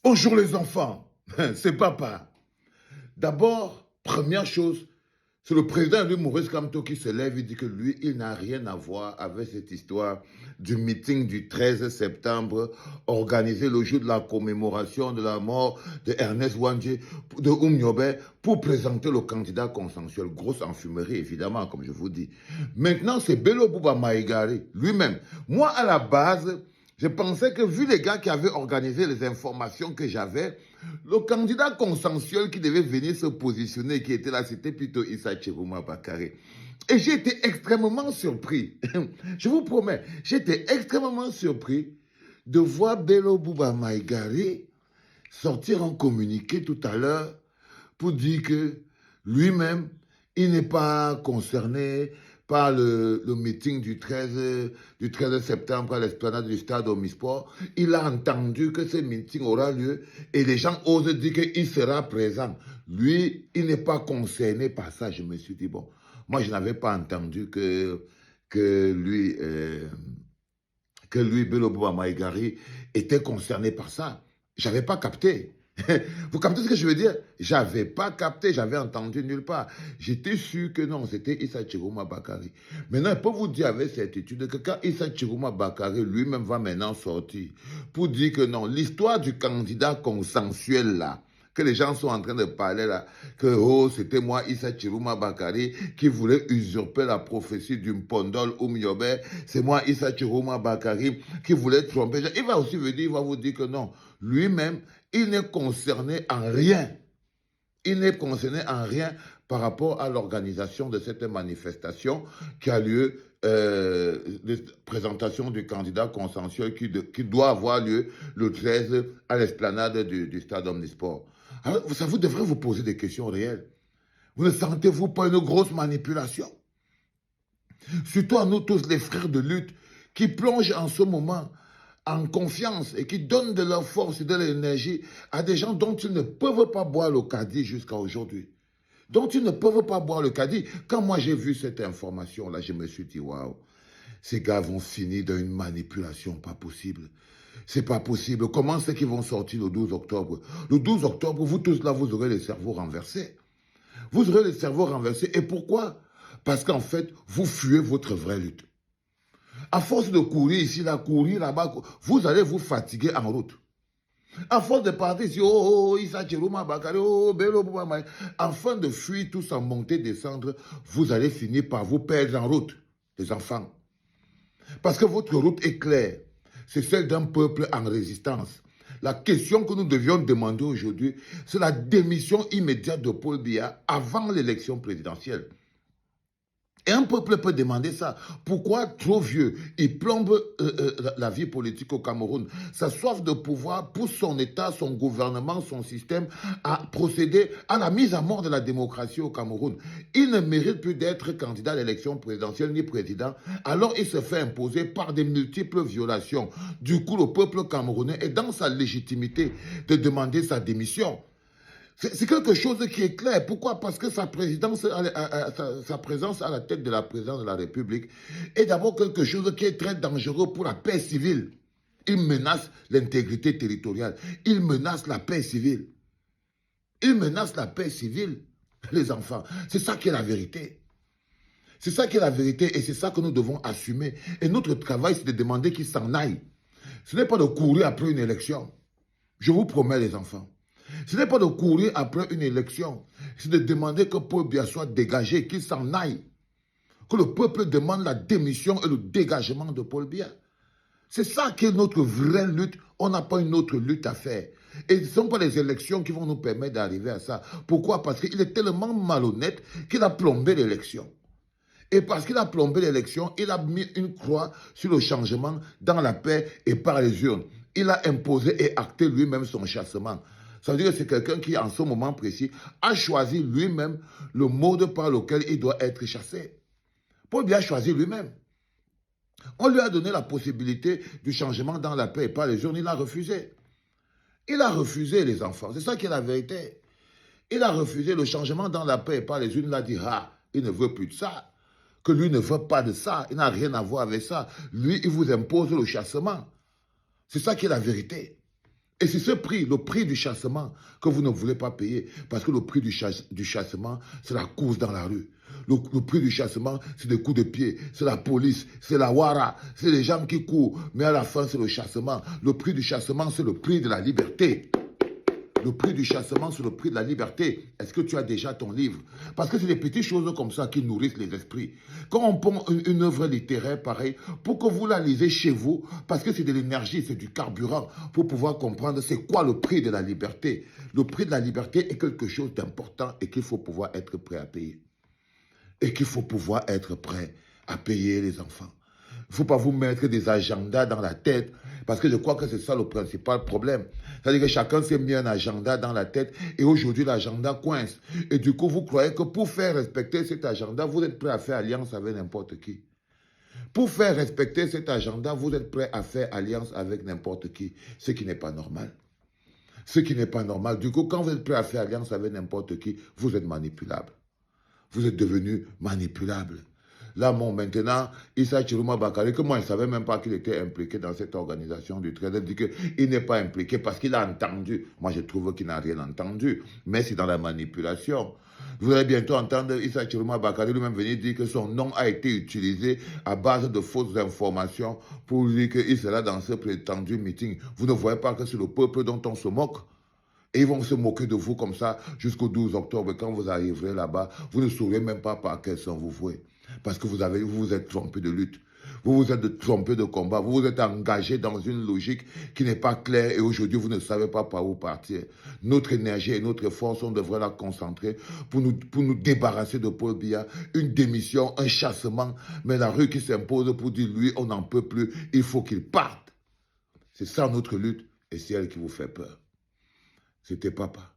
Bonjour les enfants, c'est papa. D'abord, première chose, c'est le président lui, Maurice Kamto, qui se lève et dit que lui, il n'a rien à voir avec cette histoire du meeting du 13 septembre organisé le jour de la commémoration de la mort de Ernest Wandji de Oumniobé pour présenter le candidat consensuel. Grosse enfumerie, évidemment, comme je vous dis. Maintenant, c'est Bello Bouba Maïgari lui-même. Moi, à la base, je pensais que vu les gars qui avaient organisé les informations que j'avais, le candidat consensuel qui devait venir se positionner, qui était là, c'était plutôt Issa Chirouma Bakare. Et j'ai été extrêmement surpris. Je vous promets, j'étais extrêmement surpris de voir Bello Bouba Maïgari sortir un communiqué tout à l'heure pour dire que lui-même, il n'est pas concerné par le meeting du 13 septembre à l'esplanade du stade Omnisport. Il a entendu que ce meeting aura lieu et les gens osent dire qu'il sera présent. Lui, il n'est pas concerné par ça. Je me suis dit, bon, moi, je n'avais pas entendu que lui, Bello Bouba Maïgari, était concerné par ça. Je n'avais pas capté. Vous captez ce que je veux dire? J'avais pas capté, j'avais entendu nulle part. J'étais sûr que non, c'était Issa Chirouma Bakari. Maintenant, je peux vous dire avec certitude que quand Issa Chirouma Bakari lui-même va maintenant sortir pour dire que non, l'histoire du candidat consensuel là, que les gens sont en train de parler là, que oh, c'était moi, Issa Chirouma Bakari, qui voulait usurper la prophétie du Mpondol Oumniobé, c'est moi, Issa Chirouma Bakari, qui voulait tromper. Il va aussi venir, il va vous dire que non, lui-même, il n'est concerné en rien. Il n'est concerné en rien par rapport à l'organisation de cette manifestation qui a lieu, de présentation du candidat consensuel qui doit avoir lieu le 13 à l'esplanade du stade Omnisport. Alors, ça vous devrait vous poser des questions réelles. Vous ne sentez-vous pas une grosse manipulation? Surtout à nous tous, les frères de lutte, qui plongent en ce moment en confiance et qui donnent de leur force et de l'énergie à des gens dont ils ne peuvent pas boire le caddie jusqu'à aujourd'hui. Dont ils ne peuvent pas boire le caddie. Quand moi j'ai vu cette information-là, je me suis dit, waouh, ces gars vont finir dans une manipulation pas possible. C'est pas possible. Comment c'est qu'ils vont sortir le 12 octobre? Le 12 octobre, vous tous là, vous aurez les cerveaux renversés. Vous aurez les cerveaux renversés. Et pourquoi? Parce qu'en fait, vous fuyez votre vraie lutte. À force de courir ici, là, courir là-bas, vous allez vous fatiguer en route. À force de partir ici, oh, Issa Chirouma Bakari, oh, Bello Bouba Maïgari, afin de fuir tous en montée, descendre, vous allez finir par vous perdre en route, les enfants. Parce que votre route est claire. C'est celle d'un peuple en résistance. La question que nous devions demander aujourd'hui, c'est la démission immédiate de Paul Biya avant l'élection présidentielle. Et un peuple peut demander ça. Pourquoi trop vieux, il plombe la vie politique au Cameroun? Sa soif de pouvoir pousse son État, son gouvernement, son système à procéder à la mise à mort de la démocratie au Cameroun. Il ne mérite plus d'être candidat à l'élection présidentielle ni président. Alors il se fait imposer par des multiples violations. Du coup, le peuple camerounais est dans sa légitimité de demander sa démission. C'est quelque chose qui est clair. Pourquoi? Parce que sa présence à la tête de la présidence de la République est d'abord quelque chose qui est très dangereux pour la paix civile. Il menace l'intégrité territoriale. Il menace la paix civile. Il menace la paix civile, les enfants. C'est ça qui est la vérité. C'est ça qui est la vérité et c'est ça que nous devons assumer. Et notre travail, c'est de demander qu'il s'en aille. Ce n'est pas de courir après une élection. Je vous promets, les enfants. Ce n'est pas de courir après une élection, c'est de demander que Paul Biya soit dégagé, qu'il s'en aille. Que le peuple demande la démission et le dégagement de Paul Biya. C'est ça qui est notre vraie lutte. On n'a pas une autre lutte à faire. Et ce ne sont pas les élections qui vont nous permettre d'arriver à ça. Pourquoi? Parce qu'il est tellement malhonnête qu'il a plombé l'élection. Et parce qu'il a plombé l'élection, il a mis une croix sur le changement dans la paix et par les urnes. Il a imposé et acté lui-même son chassement. Ça veut dire que c'est quelqu'un qui, en ce moment précis, a choisi lui-même le mode par lequel il doit être chassé. Paul Biya a choisi lui-même. On lui a donné la possibilité du changement dans la paix et par les urnes, il a refusé. Il a refusé, les enfants. C'est ça qui est la vérité. Il a refusé le changement dans la paix et par les urnes, il a dit, ah, il ne veut plus de ça. Que lui ne veut pas de ça, il n'a rien à voir avec ça. Lui, il vous impose le chassement. C'est ça qui est la vérité. Et c'est ce prix, le prix du chassement, que vous ne voulez pas payer. Parce que le prix du chassement, c'est la course dans la rue. Le prix du chassement, c'est des coups de pied, c'est la police, c'est la wara, c'est les gens qui courent. Mais à la fin, c'est le chassement. Le prix du chassement, c'est le prix de la liberté. Le prix du chassement, c'est le prix de la liberté. Est-ce que tu as déjà ton livre? Parce que c'est des petites choses comme ça qui nourrissent les esprits. Quand on prend une œuvre littéraire pareille, pour que vous la lisez chez vous, parce que c'est de l'énergie, c'est du carburant, pour pouvoir comprendre c'est quoi le prix de la liberté. Le prix de la liberté est quelque chose d'important et qu'il faut pouvoir être prêt à payer. Et qu'il faut pouvoir être prêt à payer les enfants. Il ne faut pas vous mettre des agendas dans la tête, parce que je crois que c'est ça le principal problème. C'est-à-dire que chacun s'est mis un agenda dans la tête, et aujourd'hui l'agenda coince. Et du coup, vous croyez que pour faire respecter cet agenda, vous êtes prêt à faire alliance avec n'importe qui. Pour faire respecter cet agenda, vous êtes prêt à faire alliance avec n'importe qui, ce qui n'est pas normal. Ce qui n'est pas normal. Du coup, quand vous êtes prêt à faire alliance avec n'importe qui, vous êtes manipulable. Vous êtes devenu manipulable. Là, bon, maintenant, Issa Chiruma Bakari, que moi, je ne savais même pas qu'il était impliqué dans cette organisation du trade. Il dit qu'il n'est pas impliqué parce qu'il a entendu. Moi, je trouve qu'il n'a rien entendu. Mais c'est dans la manipulation. Vous allez bientôt entendre Issa Chiruma Bakari lui-même venir dire que son nom a été utilisé à base de fausses informations pour dire qu'il sera dans ce prétendu meeting. Vous ne voyez pas que c'est le peuple dont on se moque? Et ils vont se moquer de vous comme ça jusqu'au 12 octobre. Quand vous arriverez là-bas, vous ne saurez même pas par quel sang vous vouez. Parce que vous vous êtes trompé de lutte. Vous vous êtes trompé de combat. Vous vous êtes engagé dans une logique qui n'est pas claire et aujourd'hui, vous ne savez pas par où partir. Notre énergie et notre force, on devrait la concentrer pour nous débarrasser de Paul Biya. Une démission, un chassement, mais la rue qui s'impose pour dire, lui, on n'en peut plus, il faut qu'il parte. C'est ça notre lutte et c'est elle qui vous fait peur. C'était papa.